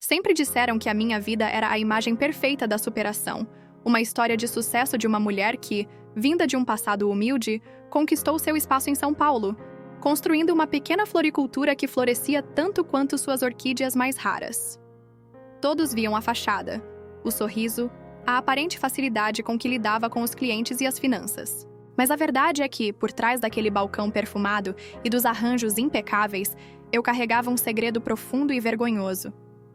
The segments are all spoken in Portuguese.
Sempre disseram que a minha vida era a imagem perfeita da superação, uma história de sucesso de uma mulher que, vinda de um passado humilde, conquistou seu espaço em São Paulo, construindo uma pequena floricultura que florescia tanto quanto suas orquídeas mais raras. Todos viam a fachada, o sorriso, a aparente facilidade com que lidava com os clientes e as finanças. Mas a verdade é que, por trás daquele balcão perfumado e dos arranjos impecáveis, eu carregava um segredo profundo e vergonhoso.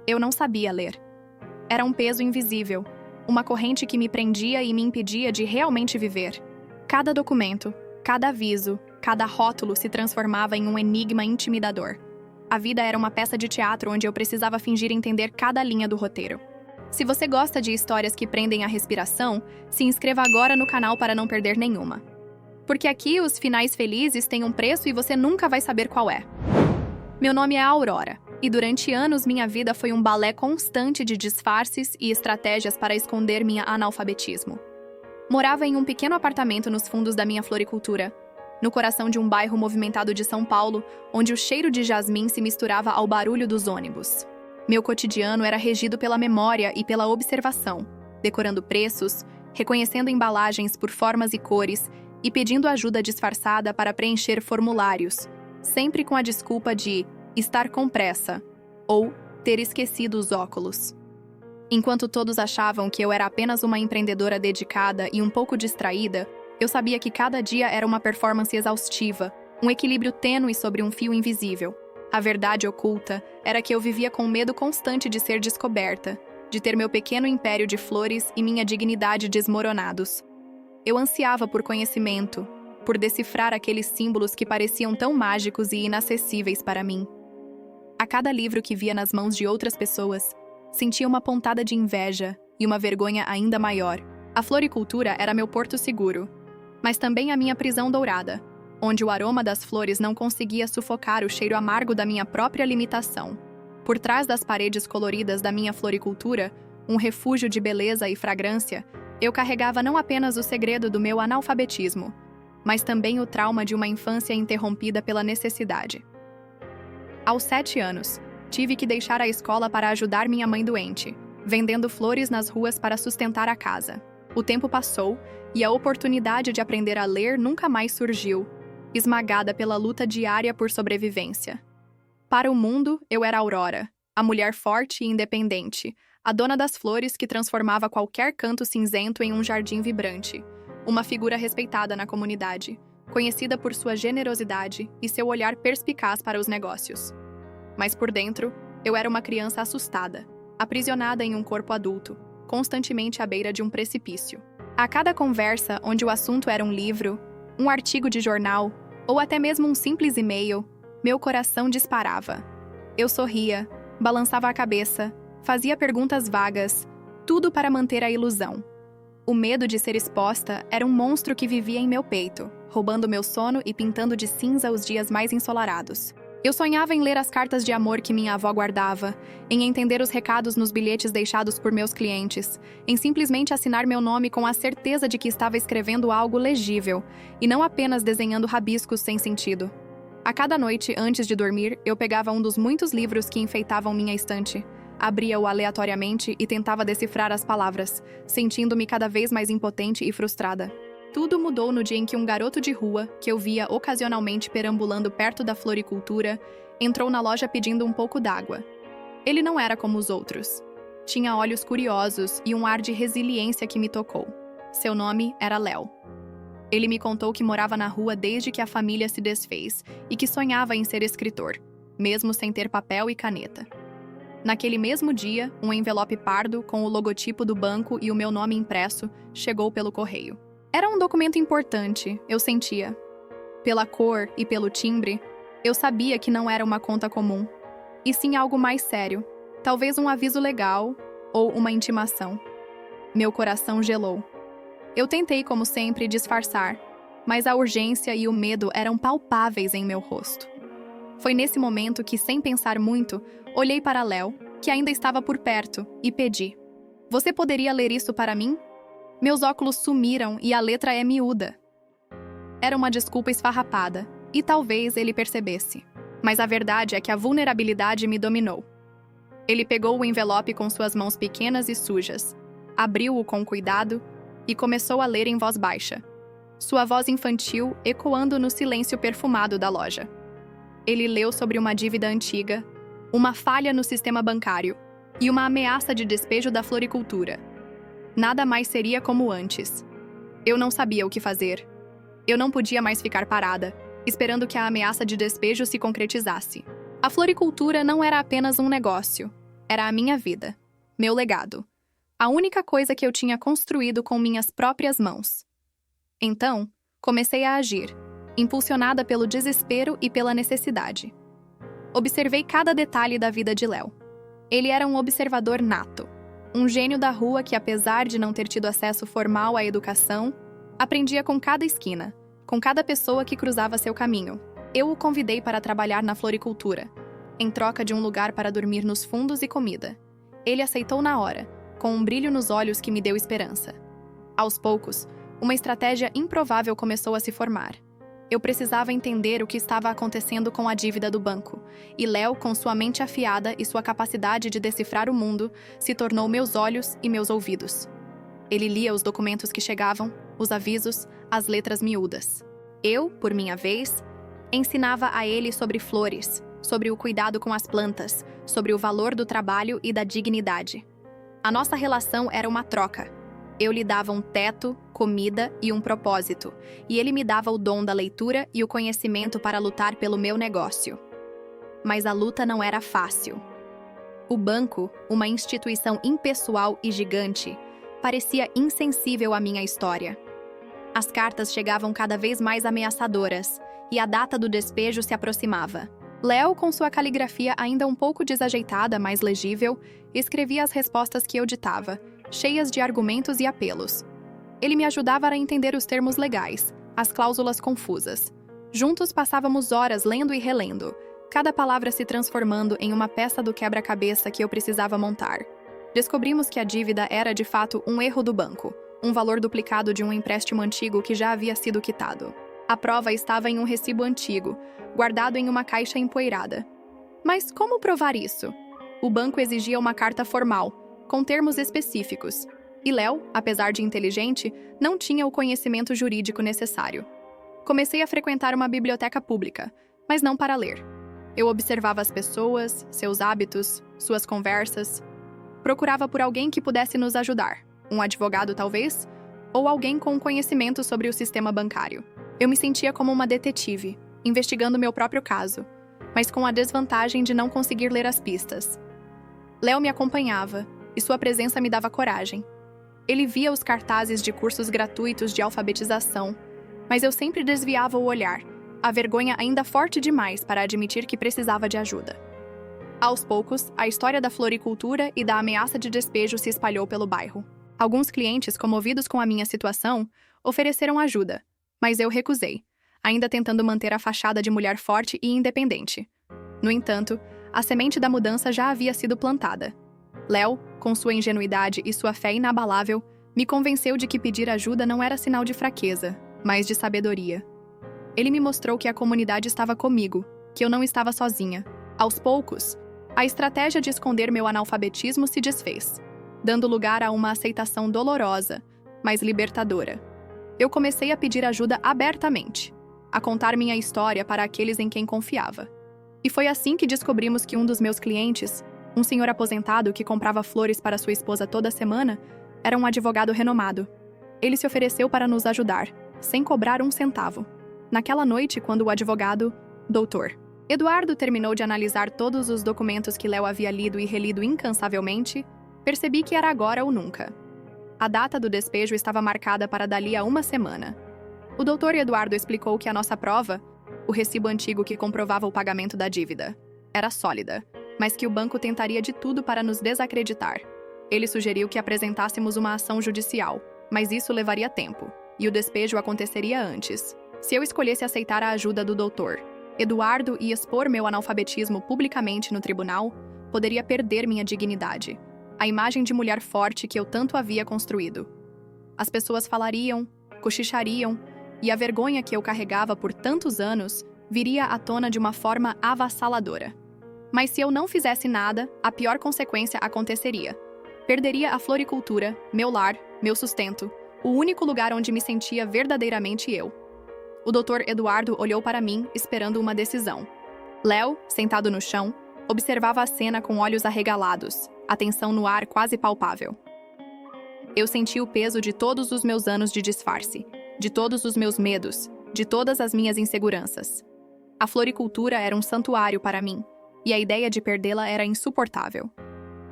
Eu não sabia ler. Era um peso invisível, uma corrente que me prendia e me impedia de realmente viver. Cada documento, cada aviso, cada rótulo se transformava em um enigma intimidador. A vida era uma peça de teatro onde eu precisava fingir entender cada linha do roteiro. Se você gosta de histórias que prendem a respiração, se inscreva agora no canal para não perder nenhuma. Porque aqui os finais felizes têm um preço e você nunca vai saber qual é. Meu nome é Aurora, e durante anos minha vida foi um balé constante de disfarces e estratégias para esconder minha analfabetismo. Morava em um pequeno apartamento nos fundos da minha floricultura, no coração de um bairro movimentado de São Paulo, onde o cheiro de jasmim se misturava ao barulho dos ônibus. Meu cotidiano era regido pela memória e pela observação, decorando preços, reconhecendo embalagens por formas e cores e pedindo ajuda disfarçada para preencher formulários, sempre com a desculpa de estar com pressa ou ter esquecido os óculos. Enquanto todos achavam que eu era apenas uma empreendedora dedicada e um pouco distraída, eu sabia que cada dia era uma performance exaustiva, um equilíbrio tênue sobre um fio invisível. A verdade oculta era que eu vivia com medo constante de ser descoberta, de ter meu pequeno império de flores e minha dignidade desmoronados. Eu ansiava por conhecimento, por decifrar aqueles símbolos que pareciam tão mágicos e inacessíveis para mim. A cada livro que via nas mãos de outras pessoas, sentia uma pontada de inveja e uma vergonha ainda maior. A floricultura era meu porto seguro, mas também a minha prisão dourada, onde o aroma das flores não conseguia sufocar o cheiro amargo da minha própria limitação. Por trás das paredes coloridas da minha floricultura, um refúgio de beleza e fragrância, eu carregava não apenas o segredo do meu analfabetismo, mas também o trauma de uma infância interrompida pela necessidade. Aos 7 anos, tive que deixar a escola para ajudar minha mãe doente, vendendo flores nas ruas para sustentar a casa. O tempo passou e a oportunidade de aprender a ler nunca mais surgiu, esmagada pela luta diária por sobrevivência. Para o mundo, eu era Aurora, a mulher forte e independente, a dona das flores que transformava qualquer canto cinzento em um jardim vibrante, uma figura respeitada na comunidade, conhecida por sua generosidade e seu olhar perspicaz para os negócios. Mas por dentro, eu era uma criança assustada, aprisionada em um corpo adulto, constantemente à beira de um precipício. A cada conversa onde o assunto era um livro, um artigo de jornal ou até mesmo um simples e-mail, meu coração disparava. Eu sorria, balançava a cabeça, fazia perguntas vagas, tudo para manter a ilusão. O medo de ser exposta era um monstro que vivia em meu peito, roubando meu sono e pintando de cinza os dias mais ensolarados. Eu sonhava em ler as cartas de amor que minha avó guardava, em entender os recados nos bilhetes deixados por meus clientes, em simplesmente assinar meu nome com a certeza de que estava escrevendo algo legível, e não apenas desenhando rabiscos sem sentido. A cada noite, antes de dormir, eu pegava um dos muitos livros que enfeitavam minha estante, abria-o aleatoriamente e tentava decifrar as palavras, sentindo-me cada vez mais impotente e frustrada. Tudo mudou no dia em que um garoto de rua, que eu via ocasionalmente perambulando perto da floricultura, entrou na loja pedindo um pouco d'água. Ele não era como os outros. Tinha olhos curiosos e um ar de resiliência que me tocou. Seu nome era Léo. Ele me contou que morava na rua desde que a família se desfez e que sonhava em ser escritor, mesmo sem ter papel e caneta. Naquele mesmo dia, um envelope pardo com o logotipo do banco e o meu nome impresso chegou pelo correio. Era um documento importante, eu sentia. Pela cor e pelo timbre, eu sabia que não era uma conta comum, e sim algo mais sério, talvez um aviso legal ou uma intimação. Meu coração gelou. Eu tentei, como sempre, disfarçar, mas a urgência e o medo eram palpáveis em meu rosto. Foi nesse momento que, sem pensar muito, olhei para Léo, que ainda estava por perto, e pedi: "Você poderia ler isso para mim? Meus óculos sumiram e a letra é miúda." Era uma desculpa esfarrapada, e talvez ele percebesse. Mas a verdade é que a vulnerabilidade me dominou. Ele pegou o envelope com suas mãos pequenas e sujas, abriu-o com cuidado e começou a ler em voz baixa, sua voz infantil ecoando no silêncio perfumado da loja. Ele leu sobre uma dívida antiga, uma falha no sistema bancário e uma ameaça de despejo da floricultura. Nada mais seria como antes. Eu não sabia o que fazer. Eu não podia mais ficar parada, esperando que a ameaça de despejo se concretizasse. A floricultura não era apenas um negócio, era a minha vida, meu legado. A única coisa que eu tinha construído com minhas próprias mãos. Então, comecei a agir, impulsionada pelo desespero e pela necessidade. Observei cada detalhe da vida de Léo. Ele era um observador nato, um gênio da rua que, apesar de não ter tido acesso formal à educação, aprendia com cada esquina, com cada pessoa que cruzava seu caminho. Eu o convidei para trabalhar na floricultura, em troca de um lugar para dormir nos fundos e comida. Ele aceitou na hora, com um brilho nos olhos que me deu esperança. Aos poucos, uma estratégia improvável começou a se formar. Eu precisava entender o que estava acontecendo com a dívida do banco, e Léo, com sua mente afiada e sua capacidade de decifrar o mundo, se tornou meus olhos e meus ouvidos. Ele lia os documentos que chegavam, os avisos, as letras miúdas. Eu, por minha vez, ensinava a ele sobre flores, sobre o cuidado com as plantas, sobre o valor do trabalho e da dignidade. A nossa relação era uma troca. Eu lhe dava um teto, comida e um propósito, e ele me dava o dom da leitura e o conhecimento para lutar pelo meu negócio. Mas a luta não era fácil. O banco, uma instituição impessoal e gigante, parecia insensível à minha história. As cartas chegavam cada vez mais ameaçadoras, e a data do despejo se aproximava. Léo, com sua caligrafia ainda um pouco desajeitada, mas legível, escrevia as respostas que eu ditava, cheias de argumentos e apelos. Ele me ajudava a entender os termos legais, as cláusulas confusas. Juntos passávamos horas lendo e relendo, cada palavra se transformando em uma peça do quebra-cabeça que eu precisava montar. Descobrimos que a dívida era, de fato, um erro do banco, um valor duplicado de um empréstimo antigo que já havia sido quitado. A prova estava em um recibo antigo, guardado em uma caixa empoeirada. Mas como provar isso? O banco exigia uma carta formal, com termos específicos, e Léo, apesar de inteligente, não tinha o conhecimento jurídico necessário. Comecei a frequentar uma biblioteca pública, mas não para ler. Eu observava as pessoas, seus hábitos, suas conversas. Procurava por alguém que pudesse nos ajudar, um advogado talvez, ou alguém com conhecimento sobre o sistema bancário. Eu me sentia como uma detetive, investigando meu próprio caso, mas com a desvantagem de não conseguir ler as pistas. Léo me acompanhava, e sua presença me dava coragem. Ele via os cartazes de cursos gratuitos de alfabetização, mas eu sempre desviava o olhar, a vergonha ainda forte demais para admitir que precisava de ajuda. Aos poucos, a história da floricultura e da ameaça de despejo se espalhou pelo bairro. Alguns clientes, comovidos com a minha situação, ofereceram ajuda, mas eu recusei, ainda tentando manter a fachada de mulher forte e independente. No entanto, a semente da mudança já havia sido plantada. Léo, com sua ingenuidade e sua fé inabalável, me convenceu de que pedir ajuda não era sinal de fraqueza, mas de sabedoria. Ele me mostrou que a comunidade estava comigo, que eu não estava sozinha. Aos poucos, a estratégia de esconder meu analfabetismo se desfez, dando lugar a uma aceitação dolorosa, mas libertadora. Eu comecei a pedir ajuda abertamente, a contar minha história para aqueles em quem confiava. E foi assim que descobrimos que um dos meus clientes, um senhor aposentado que comprava flores para sua esposa toda semana, era um advogado renomado. Ele se ofereceu para nos ajudar, sem cobrar um centavo. Naquela noite, quando o advogado, Dr. Eduardo, terminou de analisar todos os documentos que Léo havia lido e relido incansavelmente, percebi que era agora ou nunca. A data do despejo estava marcada para dali a uma semana. O Dr. Eduardo explicou que a nossa prova, o recibo antigo que comprovava o pagamento da dívida, era sólida, mas que o banco tentaria de tudo para nos desacreditar. Ele sugeriu que apresentássemos uma ação judicial, mas isso levaria tempo, e o despejo aconteceria antes. Se eu escolhesse aceitar a ajuda do Dr. Eduardo e expor meu analfabetismo publicamente no tribunal, poderia perder minha dignidade, a imagem de mulher forte que eu tanto havia construído. As pessoas falariam, cochichariam, e a vergonha que eu carregava por tantos anos viria à tona de uma forma avassaladora. Mas se eu não fizesse nada, a pior consequência aconteceria. Perderia a floricultura, meu lar, meu sustento, o único lugar onde me sentia verdadeiramente eu. O Dr. Eduardo olhou para mim, esperando uma decisão. Léo, sentado no chão, observava a cena com olhos arregalados, a tensão no ar quase palpável. Eu senti o peso de todos os meus anos de disfarce, de todos os meus medos, de todas as minhas inseguranças. A floricultura era um santuário para mim, e a ideia de perdê-la era insuportável.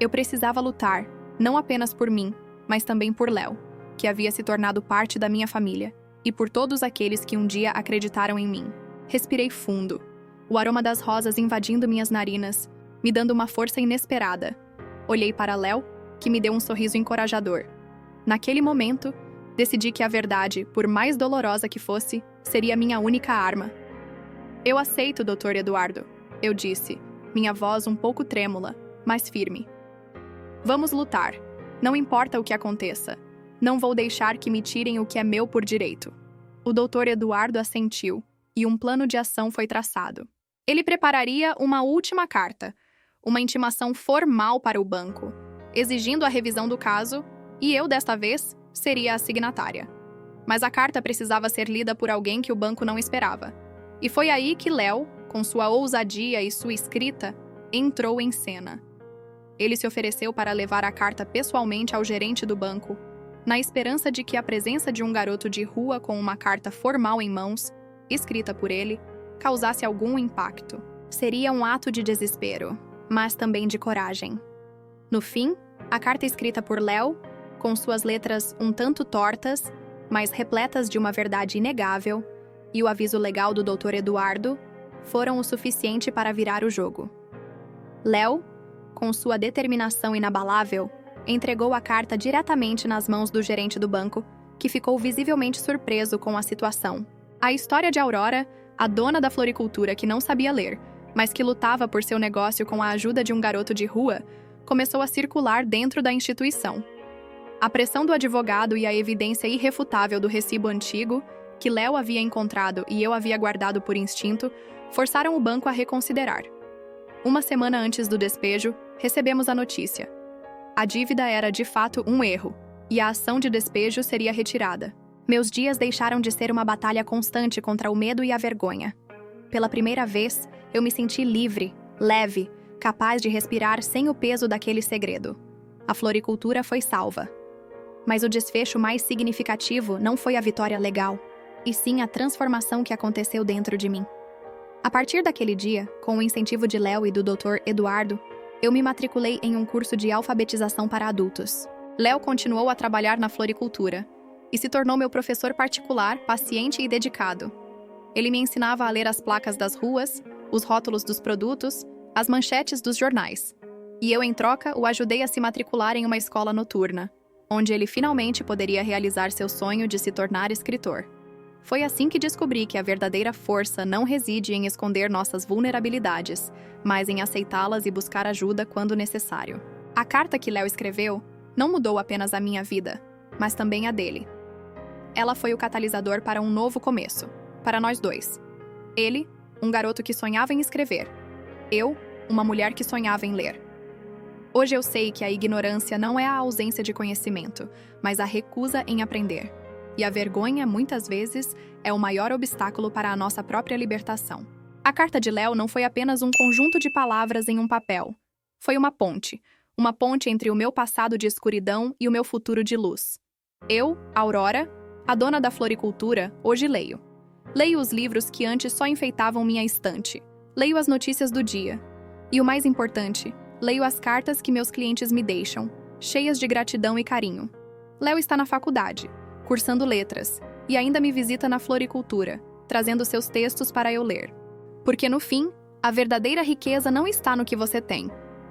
Eu precisava lutar, não apenas por mim, mas também por Léo, que havia se tornado parte da minha família, e por todos aqueles que um dia acreditaram em mim. Respirei fundo, o aroma das rosas invadindo minhas narinas, me dando uma força inesperada. Olhei para Léo, que me deu um sorriso encorajador. Naquele momento, decidi que a verdade, por mais dolorosa que fosse, seria minha única arma. Eu aceito, Dr. Eduardo, eu disse, minha voz um pouco trêmula, mas firme. Vamos lutar. Não importa o que aconteça. Não vou deixar que me tirem o que é meu por direito. O Dr. Eduardo assentiu, e um plano de ação foi traçado. Ele prepararia uma última carta, uma intimação formal para o banco, exigindo a revisão do caso, e eu, desta vez, seria a signatária. Mas a carta precisava ser lida por alguém que o banco não esperava. E foi aí que Léo, com sua ousadia e sua escrita, entrou em cena. Ele se ofereceu para levar a carta pessoalmente ao gerente do banco, na esperança de que a presença de um garoto de rua com uma carta formal em mãos, escrita por ele, causasse algum impacto. Seria um ato de desespero, mas também de coragem. No fim, a carta escrita por Léo, com suas letras um tanto tortas, mas repletas de uma verdade inegável, e o aviso legal do Dr. Eduardo, foram o suficiente para virar o jogo. Léo, com sua determinação inabalável, entregou a carta diretamente nas mãos do gerente do banco, que ficou visivelmente surpreso com a situação. A história de Aurora, a dona da floricultura que não sabia ler, mas que lutava por seu negócio com a ajuda de um garoto de rua, começou a circular dentro da instituição. A pressão do advogado e a evidência irrefutável do recibo antigo, que Léo havia encontrado e eu havia guardado por instinto, forçaram o banco a reconsiderar. Uma semana antes do despejo, recebemos a notícia. A dívida era de fato um erro, e a ação de despejo seria retirada. Meus dias deixaram de ser uma batalha constante contra o medo e a vergonha. Pela primeira vez, eu me senti livre, leve, capaz de respirar sem o peso daquele segredo. A floricultura foi salva. Mas o desfecho mais significativo não foi a vitória legal, e sim a transformação que aconteceu dentro de mim. A partir daquele dia, com o incentivo de Léo e do Dr. Eduardo, eu me matriculei em um curso de alfabetização para adultos. Léo continuou a trabalhar na floricultura e se tornou meu professor particular, paciente e dedicado. Ele me ensinava a ler as placas das ruas, os rótulos dos produtos, as manchetes dos jornais. E eu, em troca, o ajudei a se matricular em uma escola noturna, onde ele finalmente poderia realizar seu sonho de se tornar escritor. Foi assim que descobri que a verdadeira força não reside em esconder nossas vulnerabilidades, mas em aceitá-las e buscar ajuda quando necessário. A carta que Léo escreveu não mudou apenas a minha vida, mas também a dele. Ela foi o catalisador para um novo começo, para nós dois. Ele, um garoto que sonhava em escrever. Eu, uma mulher que sonhava em ler. Hoje eu sei que a ignorância não é a ausência de conhecimento, mas a recusa em aprender. E a vergonha, muitas vezes, é o maior obstáculo para a nossa própria libertação. A carta de Léo não foi apenas um conjunto de palavras em um papel. Foi uma ponte entre o meu passado de escuridão e o meu futuro de luz. Eu, Aurora, a dona da floricultura, hoje leio. Leio os livros que antes só enfeitavam minha estante. Leio as notícias do dia. E o mais importante, leio as cartas que meus clientes me deixam, cheias de gratidão e carinho. Léo está na faculdade, cursando letras, e ainda me visita na floricultura, trazendo seus textos para eu ler. Porque no fim, a verdadeira riqueza não está no que você tem,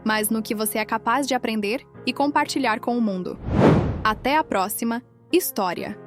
mas no que você é capaz de aprender e compartilhar com o mundo. Até a próxima história!